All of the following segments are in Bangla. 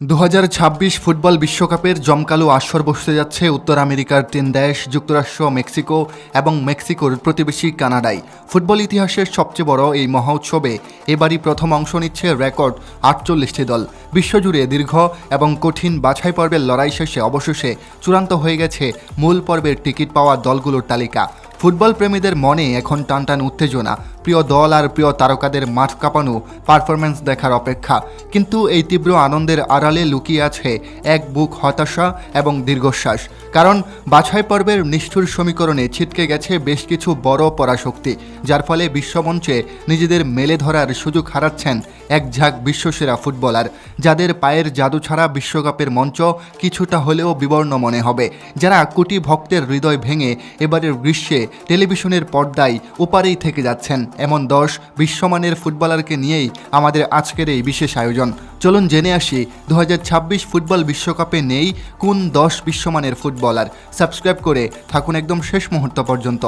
2026 ফুটবল বিশ্বকাপের জমকালো আসর বসতে যাচ্ছে উত্তর আমেরিকার 3 দেশ যুক্তরাষ্ট্র, মেক্সিকো এবং মেক্সিকোর প্রতিবেশী কানাডায়। ফুটবল ইতিহাসের সবচেয়ে বড় এই মহোৎসবে এবারই প্রথম অংশ নিচ্ছে রেকর্ড 48টি দল। বিশ্বজুড়ে দীর্ঘ এবং কঠিন বাছাই পর্বের লড়াই শেষে অবশেষে চূড়ান্ত হয়ে গেছে মূল পর্বের টিকিট পাওয়া দলগুলোর তালিকা। ফুটবল প্রেমীদের মনে এখন টানটান উত্তেজনা, প্রিয় দল আর প্রিয় তারকাদের মাঠ কাঁপানো পারফরম্যান্স দেখার অপেক্ষা। কিন্তু এই তীব্র আনন্দের আড়ালে লুকিয়ে আছে এক বুক হতাশা এবং দীর্ঘশ্বাস। কারণ বাছাই পর্বের নিষ্ঠুর সমীকরণে ছিটকে গেছে বেশ কিছু বড় পরাশক্তি, যার ফলে বিশ্বমঞ্চে নিজেদের মেলে ধরার সুযোগ হারাচ্ছেন এক ঝাঁক বিশ্বসেরা ফুটবলার, যাদের পায়ের জাদু ছাড়া বিশ্বকাপের মঞ্চ কিছুটা হলেও বিবর্ণ মনে হবে, যারা কোটি ভক্তের হৃদয় ভেঙে এবারের গ্রীষ্মে টেলিভিশনের পর্দায় ওপারেই থেকে যাচ্ছেন। এমন 10 বিশ্বমানের ফুটবলারকে নিয়েই আমাদের আজকের এই বিশেষ আয়োজন। চলুন জেনে আসি 2026 ফুটবল বিশ্বকাপে নেই কোন 10 বিশ্বমানের ফুটবলার। সাবস্ক্রাইব করে থাকুন একদম শেষ মুহূর্ত পর্যন্ত।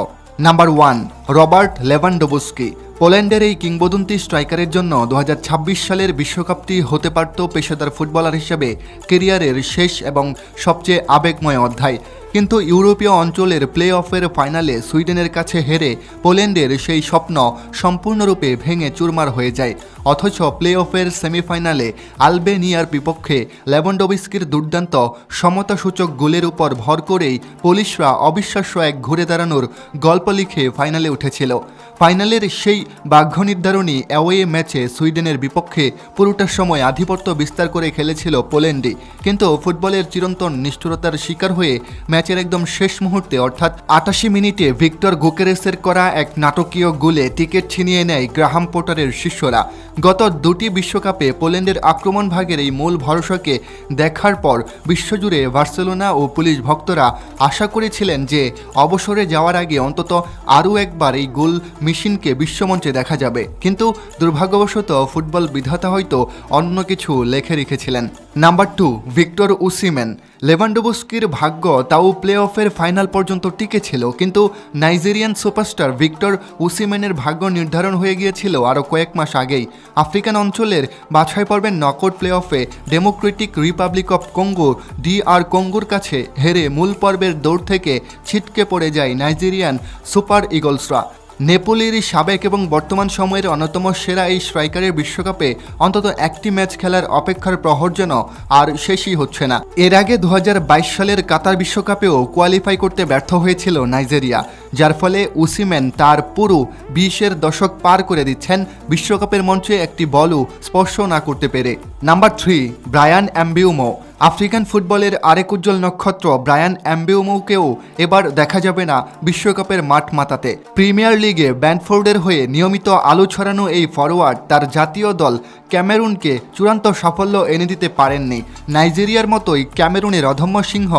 Number 1, Robert Lewandowski. পোল্যান্ডের এই কিংবদন্তি স্ট্রাইকারের জন্য 2026 সালের বিশ্বকাপটি হতে পারত পেশাদার ফুটবলার হিসেবে কেরিয়ারের শেষ এবং সবচেয়ে আবেগময় অধ্যায়। কিন্তু ইউরোপীয় অঞ্চলের প্লে অফের ফাইনালে সুইডেনের কাছে হেরে পোল্যান্ডের সেই স্বপ্ন সম্পূর্ণরূপে ভেঙে চুরমার হয়ে যায়। অথচ প্লে অফের সেমিফাইনালে আলবেনিয়ার বিপক্ষে লেভানডোভস্কির দুর্দান্ত সমতাসূচক গোলের উপর ভর করেই পোলিশরা অবিশ্বাস্য এক ঘুরে দাঁড়ানোর গল্প লিখে ফাইনালে উঠেছিল। ফাইনালের সেই ভাগ্য নির্ধারণী অ্যাওয়ে ম্যাচে সুইডেনের বিপক্ষে পুরোটা সময় আধিপত্য বিস্তার করে খেলেছিল পোল্যান্ডই। কিন্তু ফুটবলের চিরন্তন নিষ্ঠুরতার শিকার হয়ে ম্যাচের একদম শেষ মুহূর্তে অর্থাৎ 88 মিনিটে ভিক্টর গোকেরেসের করা এক নাটকীয় গোলে টিকিট ছিনিয়ে নেয় গ্রাহাম পোটারের শিষ্যরা। গত দুটি বিশ্বকাপে পোল্যান্ডের আক্রমণ ভাগের এই মূল ভরসাকে দেখার পর বিশ্বজুড়ে বার্সেলোনা ও পুলিশ ভক্তরা আশা করেছিলেন যে অবসরে যাওয়ার আগে অন্তত আরও একবার এই গোল মেশিনকে বিশ্বমঞ্চে দেখা যাবে। কিন্তু দুর্ভাগ্যবশত ফুটবল বিধাতা হয়তো অন্য কিছু লিখে রেখেছিলেন। Number 2, Victor Osimhen. লেভানডোভস্কির ভাগ্য তাও প্লে অফের ফাইনাল পর্যন্ত টিকেছিল, কিন্তু নাইজেরিয়ান সুপারস্টার ভিক্টর ওসিমেনের ভাগ্য নির্ধারণ হয়ে গিয়েছিল আরও কয়েক মাস আগেই। আফ্রিকান অঞ্চলের বাছাই পর্বের নকআউট প্লে অফে Democratic Republic of Congo DR কঙ্গোর কাছে হেরে মূল পর্বের দৌড় থেকে ছিটকে পড়ে যায় নাইজেরিয়ান সুপার ইগলসরা। নেপোলির সাবেক এবং বর্তমান সময়ের অন্যতম সেরা এই স্ট্রাইকারের বিশ্বকাপে অন্তত একটি ম্যাচ খেলার অপেক্ষার প্রহর যেন আর শেষই হচ্ছে না। এর আগে 2022 সালের কাতার বিশ্বকাপেও কোয়ালিফাই করতে ব্যর্থ হয়েছিল নাইজেরিয়া, যার ফলে ওসিমেন তার পুরো 20-এর দশক পার করে দিচ্ছেন বিশ্বকাপের মঞ্চে একটি বলও স্পর্শ না করতে পেরে। Number 3, Brian এমবিউমো। আফ্রিকান ফুটবলের আরেক উজ্জ্বল নক্ষত্র ব্রায়ান এমবিউমোকেও এবার দেখা যাবে না বিশ্বকাপের মাঠ মাতাতে। প্রিমিয়ার লিগে ব্যান্ডফোর্ডের হয়ে নিয়মিত আলো ছড়ানো এই ফরোয়ার্ড তার জাতীয় দল ক্যামেরুনকে চূড়ান্ত সাফল্য এনে দিতে পারেননি। নাইজেরিয়ার মতোই ক্যামেরুনের অধম্য সিংহ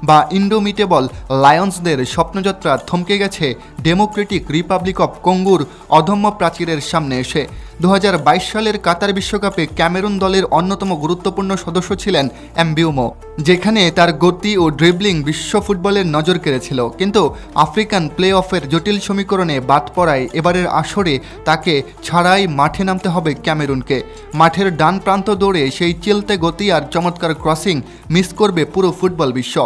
বা ইন্ডোমিটেবল লায়ন্সদের স্বপ্নযাত্রা থমকে গেছে ডেমোক্রেটিক রিপাবলিক অফ কঙ্গোর অধম্য প্রাচীরের সামনে এসে। 2022 সালের কাতার বিশ্বকাপে ক্যামেরুন দলের অন্যতম গুরুত্বপূর্ণ সদস্য ছিলেন এমবিউমো, যেখানে তার গতি ও ড্রিবলিং বিশ্ব ফুটবলের নজর কেড়েছিল। কিন্তু আফ্রিকান প্লে অফের জটিল সমীকরণে বাদ পড়ায় এবারের আসরে তাকে ছাড়াই মাঠে নামতে হবে ক্যামেরুনকে। মাঠের ডান প্রান্ত দৌড়ে সেই চিলতে গতি আর চমৎকার ক্রসিং মিস করবে পুরো ফুটবল বিশ্ব।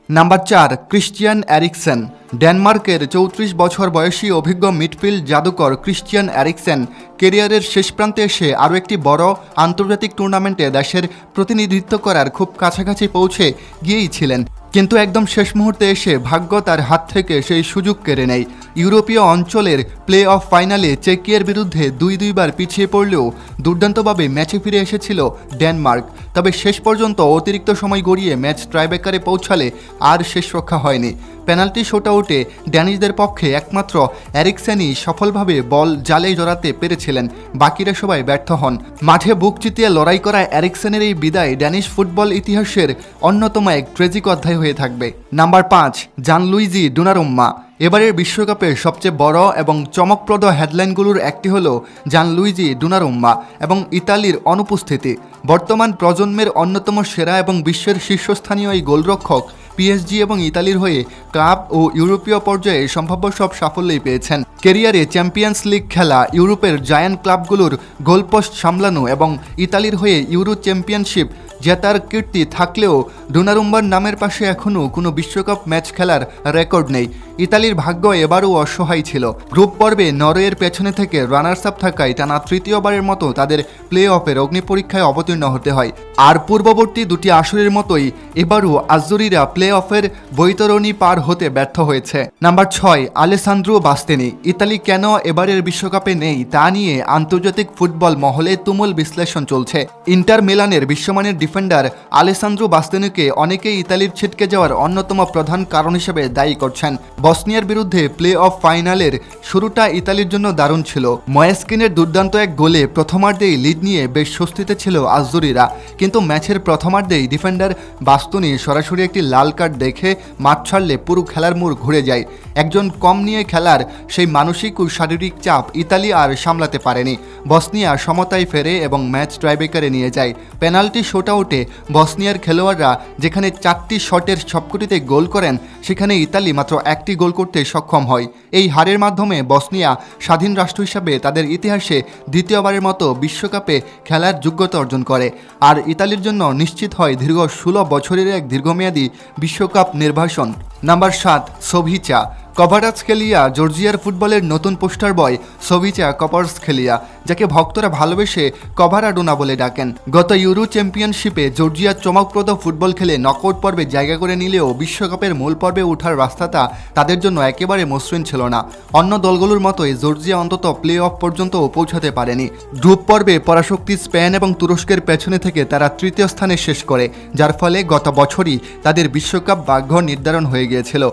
Number 4, Christian Eriksen. ডেনমার্কের 34 বছর বয়সী অভিজ্ঞ মিডফিল্ড জাদুকর ক্রিশ্চিয়ান এরিকসেন কেরিয়ারের শেষ প্রান্তে এসে আরও একটি বড় আন্তর্জাতিক টুর্নামেন্টে দেশের প্রতিনিধিত্ব করার খুব কাছাকাছি পৌঁছে গিয়েই ছিলেন। কিন্তু একদম শেষ মুহূর্তে এসে ভাগ্য তার হাত থেকে সেই সুযোগ কেড়ে নেয়। ইউরোপীয় অঞ্চলের প্লে অফ ফাইনালে চেকিয়ার বিরুদ্ধে 2-2বার পিছিয়ে পড়লেও দুর্দান্তভাবে ম্যাচে ফিরে এসেছিল ডেনমার্ক। তবে শেষ পর্যন্ত অতিরিক্ত সময় গড়িয়ে ম্যাচ ট্রাইব্রেকারে পৌঁছালে আর শেষ রক্ষা হয়নি। পেনাল্টি শটআউটে ড্যানিশদের পক্ষে একমাত্র এরিকসেনই সফলভাবে বল জালে জড়াতে পেরেছিলেন, বাকিরা সবাই ব্যর্থ হন। মাঠে বুক চিতিয়ে লড়াই করা এরিকসেনের এই বিদায় ড্যানিশ ফুটবল ইতিহাসের অন্যতম এক ট্রেজিক অধ্যায় হয়ে থাকবে। Number 5, Gianluigi Donnarumma. এবারের বিশ্বকাপের সবচেয়ে বড় এবং চমকপ্রদ হেডলাইনগুলোর একটি হলো জানলুইজি ডোনারুম্মা এবং ইতালির অনুপস্থিতি। বর্তমান প্রজন্মের অন্যতম সেরা এবং বিশ্বের শীর্ষস্থানীয় এই গোলরক্ষক পিএসজি এবং ইতালির হয়ে ক্লাব ও ইউরোপীয় পর্যায়ে সম্ভাব্য সব সাফল্যই পেয়েছেন। ক্যারিয়ারে চ্যাম্পিয়ন্স লিগ খেলা, ইউরোপের জায়ান্ট ক্লাবগুলোর গোলপোস্ট সামলানো এবং ইতালির হয়ে ইউরো চ্যাম্পিয়নশিপ জেতার কীর্তি থাকলেও ডোনারুম্বার নামের পাশে এখনও কোনো বিশ্বকাপ ম্যাচ খেলার রেকর্ড নেই। ইতালির ভাগ্য এবারও অসহায় ছিল। গ্রুপ পর্বে নরওয়ের পেছনে থেকে রানার্স আপ থাকায় টানা তৃতীয়বারের মতো তাদের প্লে অফের অগ্নিপরীক্ষায় অবতীর্ণ হতে হয়। আর পূর্ববর্তী দুটি আসরের মতোই এবারও আজ্জুরিরা প্লে অফের বৈতরণী পার হতে ব্যর্থ হয়েছে। Number 6, Alessandro বাস্তেনি। ইতালি কেন এবারের বিশ্বকাপে নেই তা নিয়ে আন্তর্জাতিক ফুটবল মহলে তুমুল বিশ্লেষণ চলছে। ইন্টার মিলানের বিশ্বমানের ডিফেন্ডার আলেসান্দ্রো বাস্তেনিকে অনেকেই ইতালির ছিটকে যাওয়ার অন্যতম প্রধান কারণ হিসেবে দায়ী করছেন। বসনিয়ার বিরুদ্ধে প্লে অফ ফাইনালের শুরুটা ইতালির জন্য দারুণ ছিল। ময়েস্কিনের দুর্দান্ত এক গোলে প্রথমার্ধেই লিড নিয়ে বেশ স্বস্তিতে ছিল আজ্জুরিরা, কিন্তু ম্যাচের প্রথমার্ধেই ডিফেন্ডার বাস্তুনি সরাসরি একটি লাল কার্ড দেখে মাঠ ছাড়লে পুরো খেলার মোড় ঘুরে যায়। একজন কম নিয়ে খেলার সেই মানসিক ও শারীরিক চাপ ইতালি আর সামলাতে পারেনি। বসনিয়া সমতায় ফেরে এবং ম্যাচ টাইব্রেকারে নিয়ে যায়। পেনাল্টি শটআউটে বসনিয়ার খেলোয়াড়রা যেখানে 4টি শটের সবকটিতে গোল করেন, সেখানে ইতালি মাত্র 1টি গোল করতে সক্ষম হয়। এই হারের মাধ্যমে বসনিয়া স্বাধীন রাষ্ট্র হিসাবে তাদের ইতিহাসে দ্বিতীয়বারের মতো বিশ্বকাপে খেলার যোগ্যতা অর্জন করে। আর ইতালির জন্য নিশ্চিত হয় দীর্ঘ 16 বছরের এক দীর্ঘমেয়াদী বিশ্বকাপ নির্বাসন। নাম্বার 7, সোভিচা কভারাৎসকেলিয়া। জর্জিয়ার ফুটবলের নতুন পোস্টার বয় সোভিচা কভারাৎসকেলিয়া, যাকে ভক্তরা ভালোবেসে কভারাডোনা বলে ডাকেন। গত ইউরো চ্যাম্পিয়নশিপে জর্জিয়া চমকপ্রদ ফুটবল খেলে নকআউট পর্বে জায়গা করে নিলেও বিশ্বকাপের মূল পর্বে ওঠার রাস্তাটা তাদের জন্য একেবারে মসৃণ ছিল না। অন্য দলগুলোর মতোই জর্জিয়া অন্তত প্লে অফ পর্যন্ত পৌঁছাতে পারেনি। গ্রুপ পর্বে পরাশক্তি স্পেন এবং তুরস্কের পেছনে থেকে তারা তৃতীয় স্থানে শেষ করে, যার ফলে গত বছরই তাদের বিশ্বকাপ ভাগ্য নির্ধারণ হয়ে গিয়েছিল।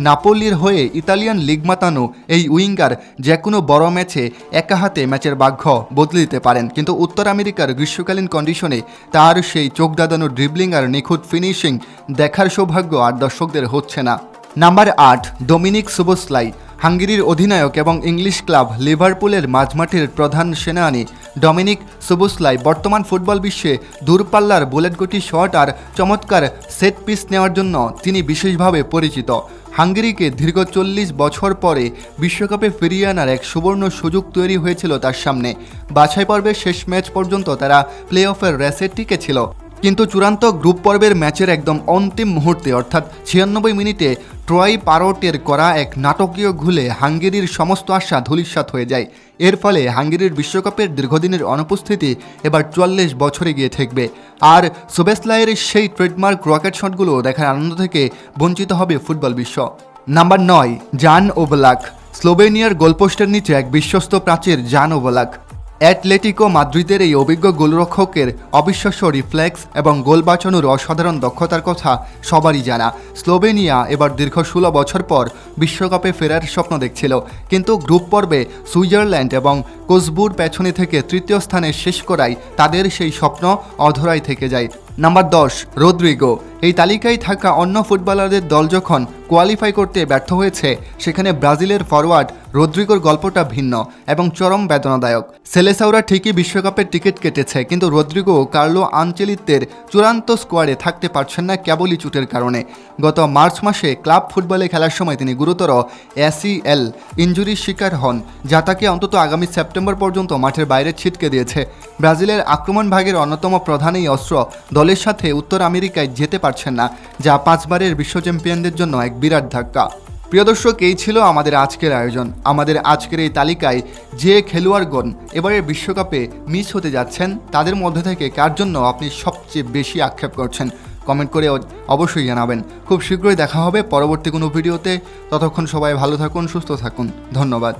নাপোলির হয়ে ইতালিয়ান লিগ মাতানো এই উইঙ্গার যে কোনো বড় ম্যাচে একা হাতে ম্যাচের ভাগ্য বদলে দিতে পারেন, কিন্তু উত্তর আমেরিকার গ্রীষ্মকালীন কন্ডিশনে তার সেই চোখ দাদানো ড্রিবলিং আর নিখুঁত ফিনিশিং দেখার সৌভাগ্য আর দর্শকদের হচ্ছে না। Number 8, Dominic Szoboszlai. হাঙ্গেরির অধিনায়ক এবং ইংলিশ ক্লাব লিভারপুলের মাঝমাঠের প্রধান সেনানী ডমিনিক সোবোসলাই বর্তমান ফুটবল বিশ্বে দূরপাল্লার বুলেটগতি শট আর চমৎকার সেট পিস নেওয়ার জন্য তিনি বিশেষভাবে পরিচিত। হাঙ্গেরিকে দীর্ঘ 40 বছর পরে বিশ্বকাপে ফিরিয়ে আনার এক সুবর্ণ সুযোগ তৈরি হয়েছিল তার সামনে। বাছাই পর্বের শেষ ম্যাচ পর্যন্ত তারা প্লে অফের রেসে টিকে ছিল, কিন্তু চূড়ান্ত গ্রুপ পর্বের ম্যাচের একদম অন্তিম মুহূর্তে অর্থাৎ 96 মিনিটে ট্রয় পারটের করা এক নাটকীয় গোলে হাঙ্গেরির সমস্ত আশা ধূলিসাৎ হয়ে যায়। এর ফলে হাঙ্গেরির বিশ্বকাপের দীর্ঘদিনের অনুপস্থিতি এবার 44 বছরে গিয়ে ঠেকবে। আর সোবোসলাইয়ের সেই ট্রেডমার্ক রকেট শটগুলো দেখার আনন্দ থেকে বঞ্চিত হবে ফুটবল বিশ্ব। নাম্বার 9, জান ওবলাক। স্লোভেনিয়ার গোলপোস্টের নিচে এক বিশ্বস্ত প্রাচীর জান ওবলাক। অ্যাটলেটিকো মাদ্রিদের এই অভিজ্ঞ গোলরক্ষকের অবিশ্বাস্য রিফ্লেক্স এবং গোল বাঁচানোর অসাধারণ দক্ষতার কথা সবারই জানা। স্লোভেনিয়া এবার দীর্ঘ 16 বছর পর বিশ্বকাপে ফেরার স্বপ্ন দেখছিল, কিন্তু গ্রুপ পর্বে সুইজারল্যান্ড এবং কোসবুর পেছনে থেকে তৃতীয় স্থানে শেষ করায় তাদের সেই স্বপ্ন অধরাই থেকে যায়। Number 10, Rodrygo. এই তালিকায় থাকা অন্য ফুটবলারদের দল যখন কোয়ালিফাই করতে ব্যর্থ হয়েছে, সেখানে ব্রাজিলের ফরওয়ার্ড রদ্রিগোর গল্পটা ভিন্ন এবং চরম বেদনাদায়ক। সেলেসাওরা ঠিকই বিশ্বকাপের টিকিট কেটেছে, কিন্তু রদ্রিগো কার্লো আনচেলিত্তের চূড়ান্ত স্কোয়াডে থাকতে পারছেন না কেবলই চোটের কারণে। গত মার্চ মাসে ক্লাব ফুটবলে খেলার সময় তিনি গুরুতর ACL ইনজুরির শিকার হন, যা তাকে অন্তত আগামী সেপ্টেম্বর পর্যন্ত মাঠের বাইরে ছিটকে দিয়েছে। ব্রাজিলের আক্রমণ ভাগের অন্যতম প্রধান এই অস্ত্র দলের সাথে উত্তর আমেরিকায় যেতে পারছেন না, যা 5 বারের বিশ্ব চ্যাম্পিয়নদের জন্য এক বিরাট ধাক্কা। প্রিয় দর্শক, এই ছিল আমাদের আজকের আয়োজন। আমাদের আজকের এই তালিকায় যে খেলোয়াড়গণ এবারের বিশ্বকাপে মিস হতে যাচ্ছেন, তাদের মধ্যে থেকে কার জন্য আপনি সবচেয়ে বেশি আক্ষেপ করছেন, কমেন্ট করে অবশ্যই জানাবেন। খুব শীঘ্রই দেখা হবে পরবর্তী কোনো ভিডিওতে। ততক্ষণ সবাই ভালো থাকুন, সুস্থ থাকুন। ধন্যবাদ।